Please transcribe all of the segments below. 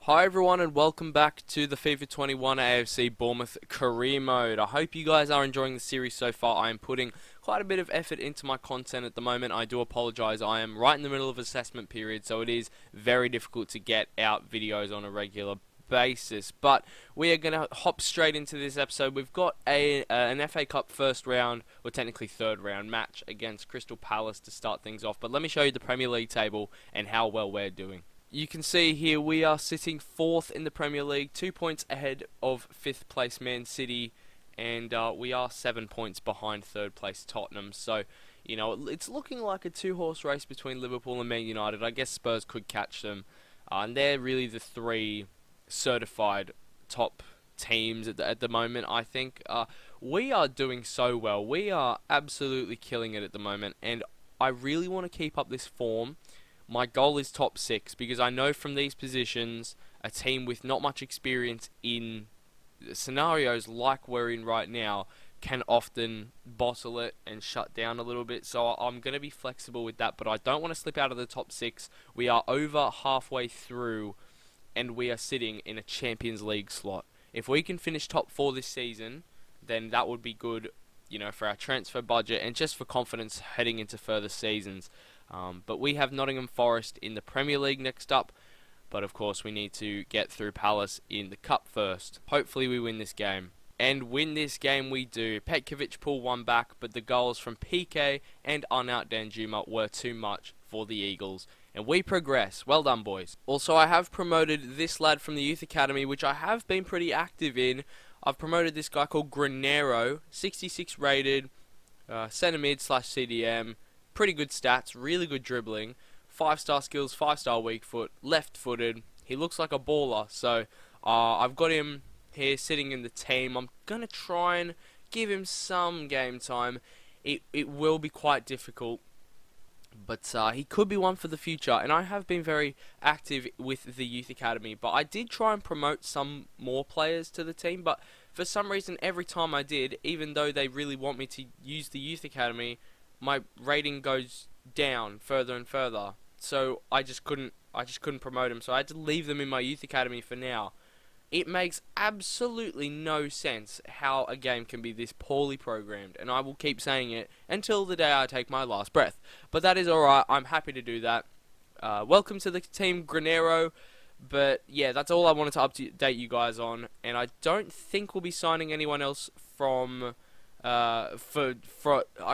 Hi everyone and welcome back to the FIFA 21 AFC Bournemouth career mode. I hope you guys are enjoying the series so far. I am putting quite a bit of effort into my content at the moment. I do apologise, I am right in the middle of assessment period, so it is very difficult to get out videos on a regular basis. But we are going to hop straight into this episode. We've got an FA Cup first round, or technically third round match against Crystal Palace to start things off. But let me show you the Premier League table and how well we're doing. You can see here we are sitting 4th in the Premier League, 2 points ahead of 5th place Man City, and we are 7 points behind 3rd place Tottenham. So, you know, it's looking like a two-horse race between Liverpool and Man United. I guess Spurs could catch them, and they're really the three certified top teams at the moment, I think. We are doing so well. We are absolutely killing it at the moment, and I really want to keep up this form. My goal is top 6 because I know from these positions a team with not much experience in scenarios like we're in right now can often bottle it and shut down a little bit. So I'm going to be flexible with that, but I don't want to slip out of the top 6. We are over halfway through and we are sitting in a Champions League slot. If we can finish top 4 this season, then that would be good, you know, for our transfer budget and just for confidence heading into further seasons. But we have Nottingham Forest in the Premier League next up. But of course we need to get through Palace in the Cup first. Hopefully we win this game. And win this game we do. Petkovic pulled one back, but the goals from PK and Arnaut Danjuma were too much for the Eagles. And we progress. Well done, boys. Also, I have promoted this lad from the Youth Academy, which I have been pretty active in. I've promoted this guy called Granero, 66 rated, centre mid / CDM. Pretty good stats, really good dribbling, 5-star skills, 5-star weak foot, left-footed. He looks like a baller, so I've got him here sitting in the team. I'm going to try and give him some game time. It will be quite difficult, but he could be one for the future, and I have been very active with the Youth Academy, but I did try and promote some more players to the team, but for some reason every time I did, even though they really want me to use the Youth Academy, my rating goes down further and further. So I just couldn't promote them. So I had to leave them in my Youth Academy for now. It makes absolutely no sense how a game can be this poorly programmed, and I will keep saying it until the day I take my last breath. But that is alright, I'm happy to do that. Welcome to the team, Granero. But yeah, that's all I wanted to update you guys on, and I don't think we'll be signing anyone else from... I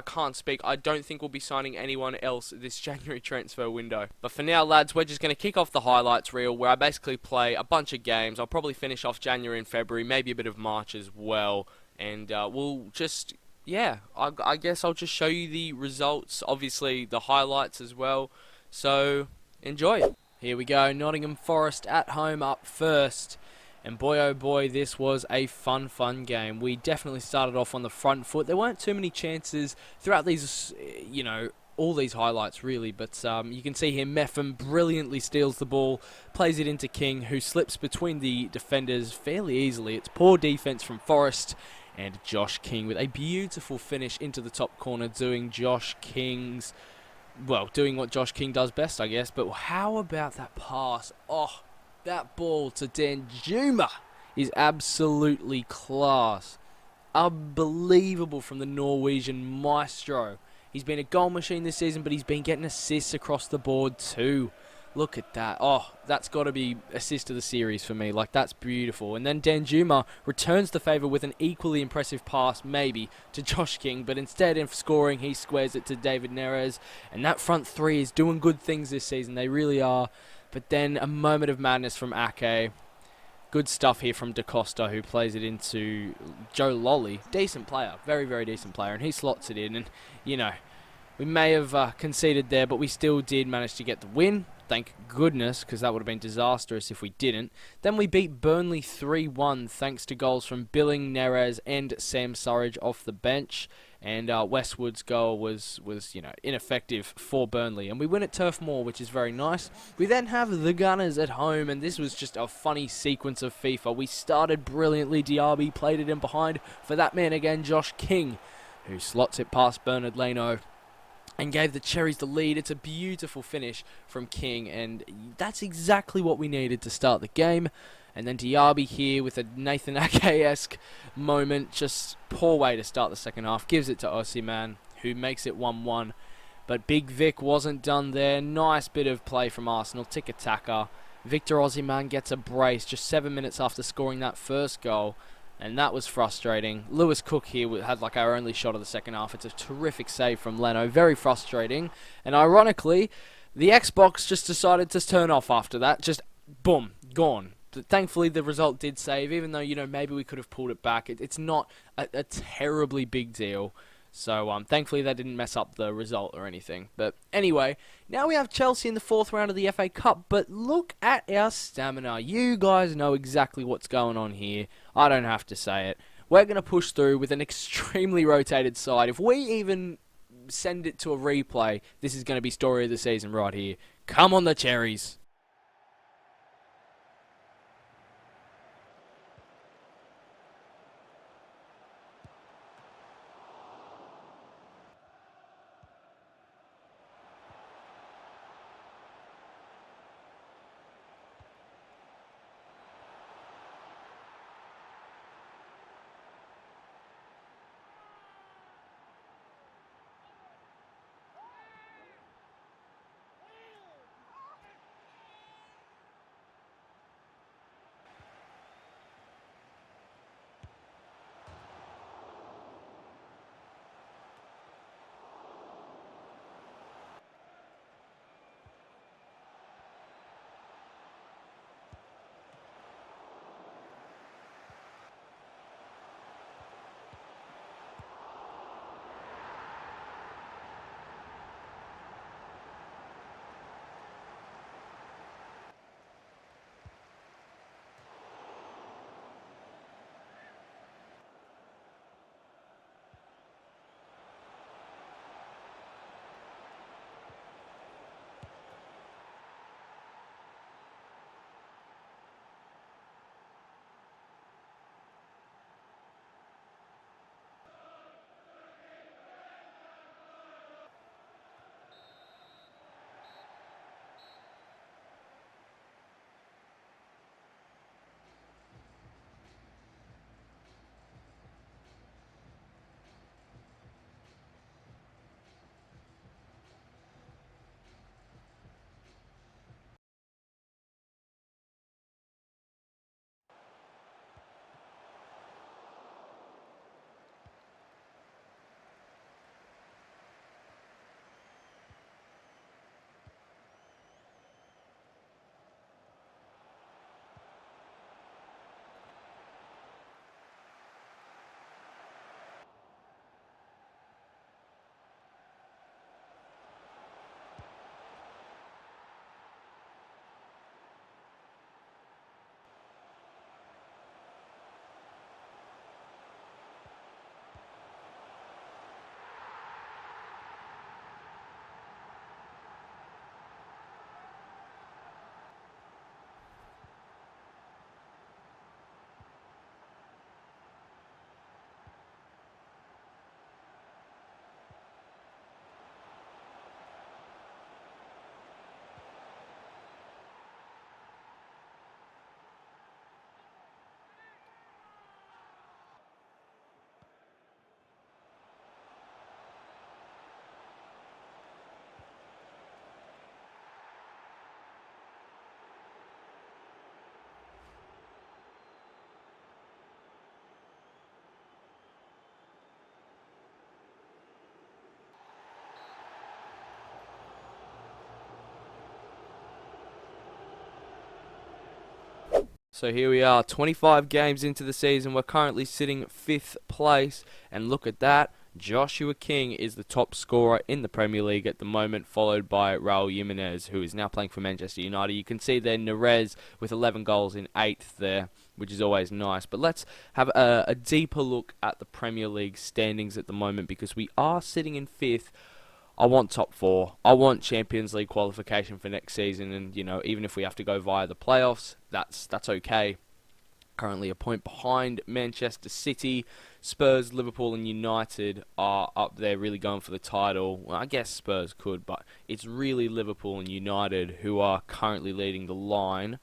can't speak. I don't think we'll be signing anyone else this January transfer window. But for now, lads, we're just going to kick off the highlights reel where I basically play a bunch of games. I'll probably finish off January and February, maybe a bit of March as well. And we'll just, yeah, I guess I'll just show you the results, obviously the highlights as well. So, enjoy. Here we go, Nottingham Forest at home up first. And boy oh boy, this was a fun game. We definitely started off on the front foot. There weren't too many chances throughout these, you know, all these highlights really. But you can see here Meffam brilliantly steals the ball, plays it into King, who slips between the defenders fairly easily. It's poor defense from Forest. And Josh King with a beautiful finish into the top corner, doing what Josh King does best, I guess. But how about that pass? Oh, that ball to Danjuma is absolutely class. Unbelievable from the Norwegian maestro. He's been a goal machine this season, but he's been getting assists across the board too. Look at that. Oh, that's got to be assist of the series for me. Like, that's beautiful. And then Danjuma returns the favour with an equally impressive pass, maybe, to Josh King. But instead of scoring, he squares it to David Neres. And that front three is doing good things this season. They really are. But then a moment of madness from Ake. Good stuff here from Da Costa, who plays it into Joe Lolly. Decent player. Very, very decent player. And he slots it in. And, you know, we may have conceded there, but we still did manage to get the win. Thank goodness, because that would have been disastrous if we didn't. Then we beat Burnley 3-1 thanks to goals from Billing, Neres and Sam Surridge off the bench. And Westwood's goal was you know, ineffective for Burnley. And we win at Turf Moor, which is very nice. We then have the Gunners at home, and this was just a funny sequence of FIFA. We started brilliantly. Diaby played it in behind for that man again, Josh King, who slots it past Bernard Leno. and gave the Cherries the lead. It's a beautiful finish from King, and that's exactly what we needed to start the game. And then Diaby here with a Nathan Ake-esque moment. Just poor way to start the second half. Gives it to Osimhen, who makes it 1-1. But Big Vic wasn't done there. Nice bit of play from Arsenal. Tiki-taka. Victor Osimhen gets a brace just 7 minutes after scoring that first goal. And that was frustrating. Lewis Cook here had like our only shot of the second half. It's a terrific save from Leno. Very frustrating. And ironically, the Xbox just decided to turn off after that. Just boom, gone. Thankfully, the result did save, even though, maybe we could have pulled it back. It's not a terribly big deal. So, thankfully, that didn't mess up the result or anything. But anyway, now we have Chelsea in the fourth round of the FA Cup. But look at our stamina. You guys know exactly what's going on here. I don't have to say it. We're going to push through with an extremely rotated side. If we even send it to a replay, this is going to be story of the season right here. Come on, the Cherries. So here we are, 25 games into the season. We're currently sitting 5th place. And look at that. Joshua King is the top scorer in the Premier League at the moment, followed by Raul Jimenez, who is now playing for Manchester United. You can see there Neres with 11 goals in 8th there, which is always nice. But let's have a deeper look at the Premier League standings at the moment, because we are sitting in 5th. I want top 4. I want Champions League qualification for next season, and even if we have to go via the playoffs, that's okay. currently a point behind Manchester City. Spurs, Liverpool and United are up there really going for the title. Well, I guess Spurs could, but it's really Liverpool and United who are currently leading the line.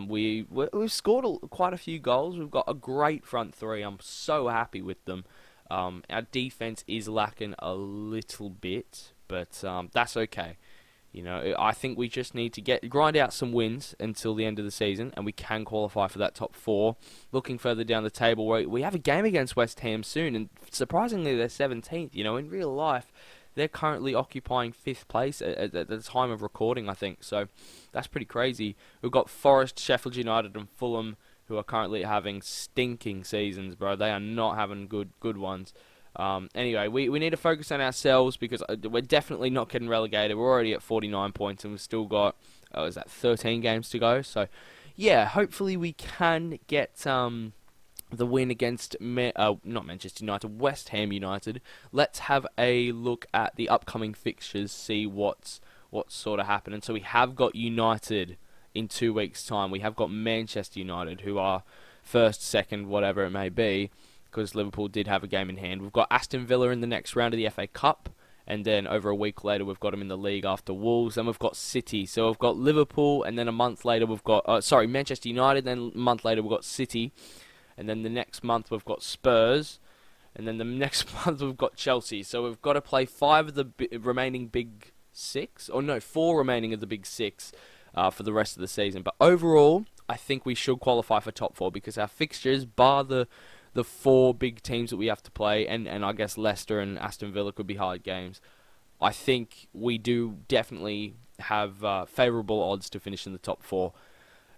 We've scored quite a few goals. We've got a great front three. I'm so happy with them. Our defense is lacking a little bit, but that's okay. You know, I think we just need to grind out some wins until the end of the season, and we can qualify for that top four. Looking further down the table, we have a game against West Ham soon, and surprisingly, they're 17th. You know, in real life, they're currently occupying 5th place at the time of recording, I think. So that's pretty crazy. We've got Forest, Sheffield United, and Fulham, who are currently having stinking seasons, bro. They are not having good ones. Anyway, we need to focus on ourselves because we're definitely not getting relegated. We're already at 49 points and we've still got, 13 games to go. So, yeah, hopefully we can get the win against, not Manchester United, West Ham United. Let's have a look at the upcoming fixtures, see what's sort of happening. So we have got United in 2 weeks' time. We have got Manchester United, who are first, second, whatever it may be, because Liverpool did have a game in hand. We've got Aston Villa in the next round of the FA Cup, and then over a week later we've got them in the league after Wolves, and we've got City. So we've got Liverpool, and then a month later we've got, Manchester United, then a month later we've got City, and then the next month we've got Spurs, and then the next month we've got Chelsea. So we've got to play 5 of the remaining big 6, 4 remaining of the big 6 for the rest of the season. But overall, I think we should qualify for top 4 because our fixtures, bar the 4 big teams that we have to play, and I guess Leicester and Aston Villa could be hard games, I think we do definitely have favourable odds to finish in the top 4.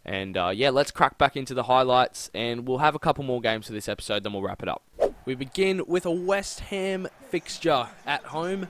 And let's crack back into the highlights, and we'll have a couple more games for this episode, then we'll wrap it up. We begin with a West Ham fixture at home.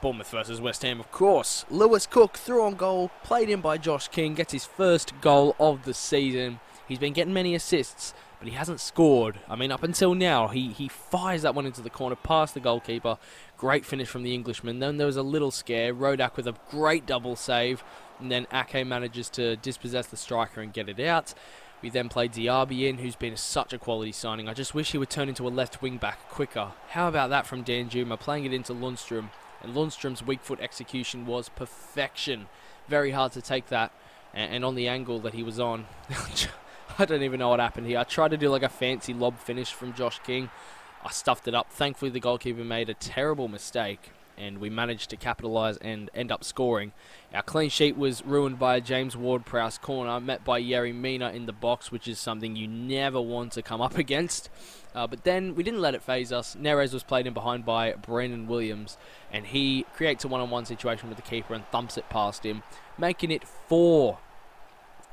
Bournemouth versus West Ham, of course. Lewis Cook, through on goal, played in by Josh King, gets his first goal of the season. He's been getting many assists, but he hasn't scored. I mean, up until now, he fires that one into the corner, past the goalkeeper. Great finish from the Englishman. Then there was a little scare. Rodak with a great double save. And then Ake manages to dispossess the striker and get it out. We then played Diaby in, who's been such a quality signing. I just wish he would turn into a left wing back quicker. How about that from Danjuma, playing it into Lundstrom. And Lundstrom's weak foot execution was perfection. Very hard to take that. And on the angle that he was on, I don't even know what happened here. I tried to do like a fancy lob finish from Josh King. I stuffed it up. Thankfully, the goalkeeper made a terrible mistake, and we managed to capitalise and end up scoring. Our clean sheet was ruined by a James Ward-Prowse corner, met by Yerry Mina in the box, which is something you never want to come up against. But then we didn't let it faze us. Neres was played in behind by Brandon Williams, and he creates a one-on-one situation with the keeper and thumps it past him, making it 4.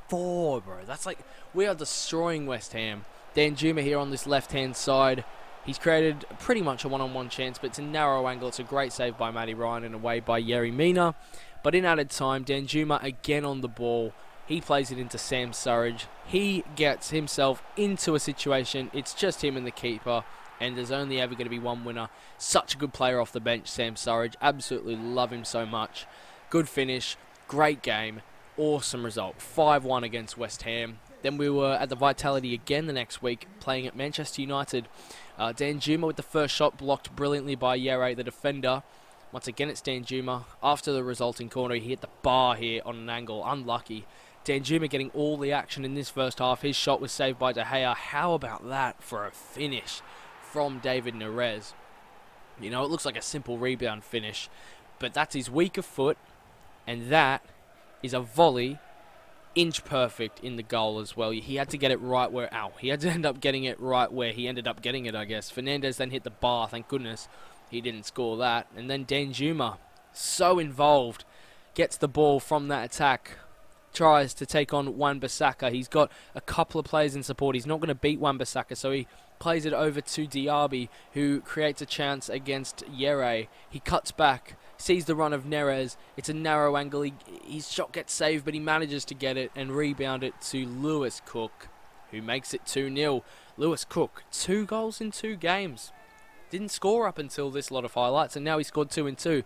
4, bro. That's like, we are destroying West Ham. Danjuma here on this left-hand side. He's created pretty much a one-on-one chance, but it's a narrow angle. It's a great save by Matty Ryan and away by Yerry Mina. But in added time, Danjuma again on the ball. He plays it into Sam Surridge. He gets himself into a situation. It's just him and the keeper, and there's only ever going to be one winner. Such a good player off the bench, Sam Surridge. Absolutely love him so much. Good finish. Great game. Awesome result. 5-1 against West Ham. Then we were at the Vitality again the next week, playing at Manchester United. Danjuma with the first shot blocked brilliantly by Yere, the defender. Once again, it's Danjuma. After the resulting corner, he hit the bar here on an angle. Unlucky. Danjuma getting all the action in this first half. His shot was saved by De Gea. How about that for a finish from David Neres? You know, it looks like a simple rebound finish, but that's his weaker foot, and that is a volley, inch perfect in the goal as well. He had to get it right where, he had to end up getting it right where he ended up getting it, I guess. Fernandez then hit the bar, thank goodness he didn't score that. And then Danjuma, so involved, gets the ball from that attack, tries to take on Wan-Bissaka. He's got a couple of players in support. He's not going to beat Wan-Bissaka, so he plays it over to Diaby, who creates a chance against Yere. He cuts back, sees the run of Neres. It's a narrow angle. His shot gets saved, but he manages to get it and rebound it to Lewis Cook, who makes it 2-0. Lewis Cook, 2 goals in 2 games. Didn't score up until this lot of highlights, and now he scored 2 in 2.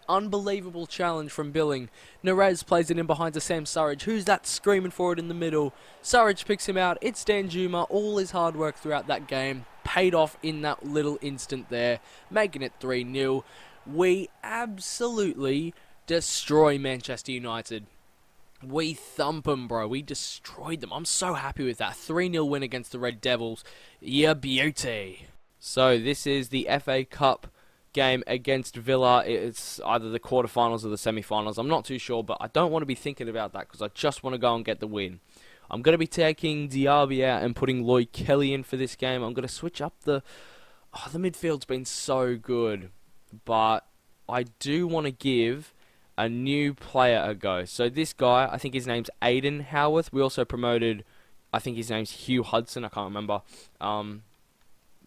Unbelievable challenge from Billing. Nerez plays it in behind to Sam Surridge. Who's that screaming for it in the middle? Surridge picks him out. It's Danjuma. All his hard work throughout that game paid off in that little instant there, making it 3-0. We absolutely destroy Manchester United. We thump them, bro. We destroyed them. I'm so happy with that. 3-0 win against the Red Devils. Yeah, beauty. So this is the FA Cup game against Villa. It's either the quarterfinals or the semi-finals. I'm not too sure, but I don't want to be thinking about that because I just want to go and get the win. I'm going to be taking Diaby out and putting Lloyd Kelly in for this game. I'm going to switch up the midfield's been so good, but I do want to give a new player a go. So this guy, I think his name's Aidan Howarth. We also promoted, I think his name's Hugh Hudson. I can't remember.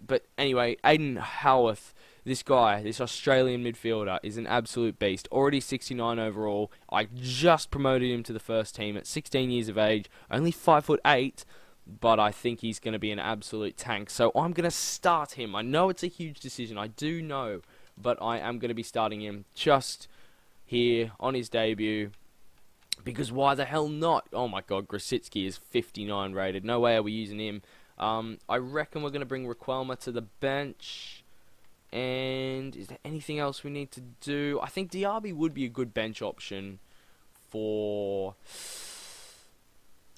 But anyway, Aidan Howarth, this guy, this Australian midfielder, is an absolute beast. Already 69 overall. I just promoted him to the first team at 16 years of age. Only 5'8", but I think he's going to be an absolute tank. So I'm going to start him. I know it's a huge decision. I do know. But I am going to be starting him just here on his debut. Because why the hell not? Oh my god, Grosicki is 59 rated. No way are we using him. I reckon we're going to bring Requelme to the bench. And is there anything else we need to do? I think Diaby would be a good bench option for...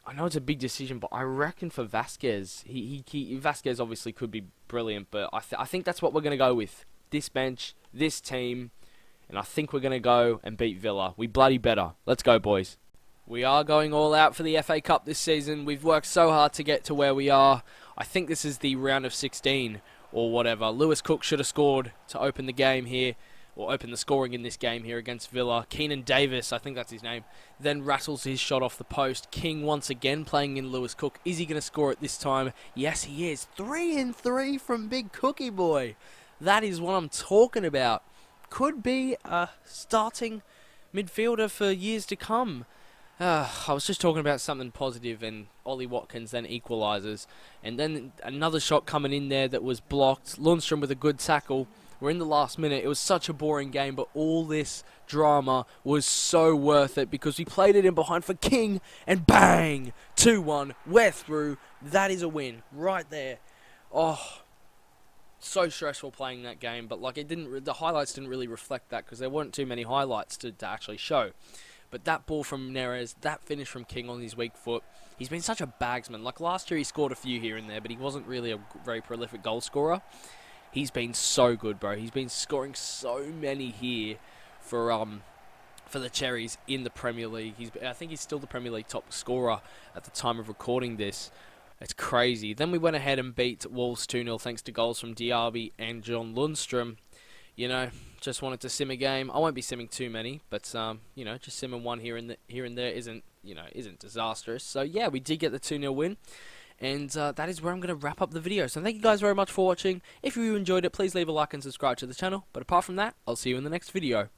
I know it's a big decision, but I reckon for Vasquez. Vasquez obviously could be brilliant, but I think that's what we're going to go with. This bench, this team, and I think we're going to go and beat Villa. We bloody better. Let's go, boys. We are going all out for the FA Cup this season. We've worked so hard to get to where we are. I think this is the round of 16 or whatever. Lewis Cook should have scored to open the game here, or open the scoring in this game here against Villa. Keenan Davis, I think that's his name, then rattles his shot off the post. King once again playing in Lewis Cook. Is he going to score it this time? Yes, he is. 3-3 from Big Cookie Boy. That is what I'm talking about. Could be a starting midfielder for years to come. I was just talking about something positive, and Ollie Watkins then equalises. And then another shot coming in there that was blocked. Lundstrom with a good tackle. We're in the last minute. It was such a boring game, but all this drama was so worth it because we played it in behind for King, and bang! 2-1. We're through. That is a win right there. Oh, so stressful playing that game, but like the highlights didn't really reflect that because there weren't too many highlights to actually show. But that ball from Neres, that finish from King on his weak foot, he's been such a bagsman. Like last year he scored a few here and there, but he wasn't really a very prolific goal scorer. He's been so good, bro. He's been scoring so many here for the Cherries in the Premier League. I think he's still the Premier League top scorer at the time of recording this. It's crazy. Then we went ahead and beat Wolves 2-0 thanks to goals from Diaby and John Lundstrom. You know, just wanted to sim a game. I won't be simming too many, but you know, just simming one here and there isn't disastrous. So yeah, we did get the 2-0 win, and that is where I'm going to wrap up the video. So thank you guys very much for watching. If you enjoyed it, please leave a like and subscribe to the channel. But apart from that, I'll see you in the next video.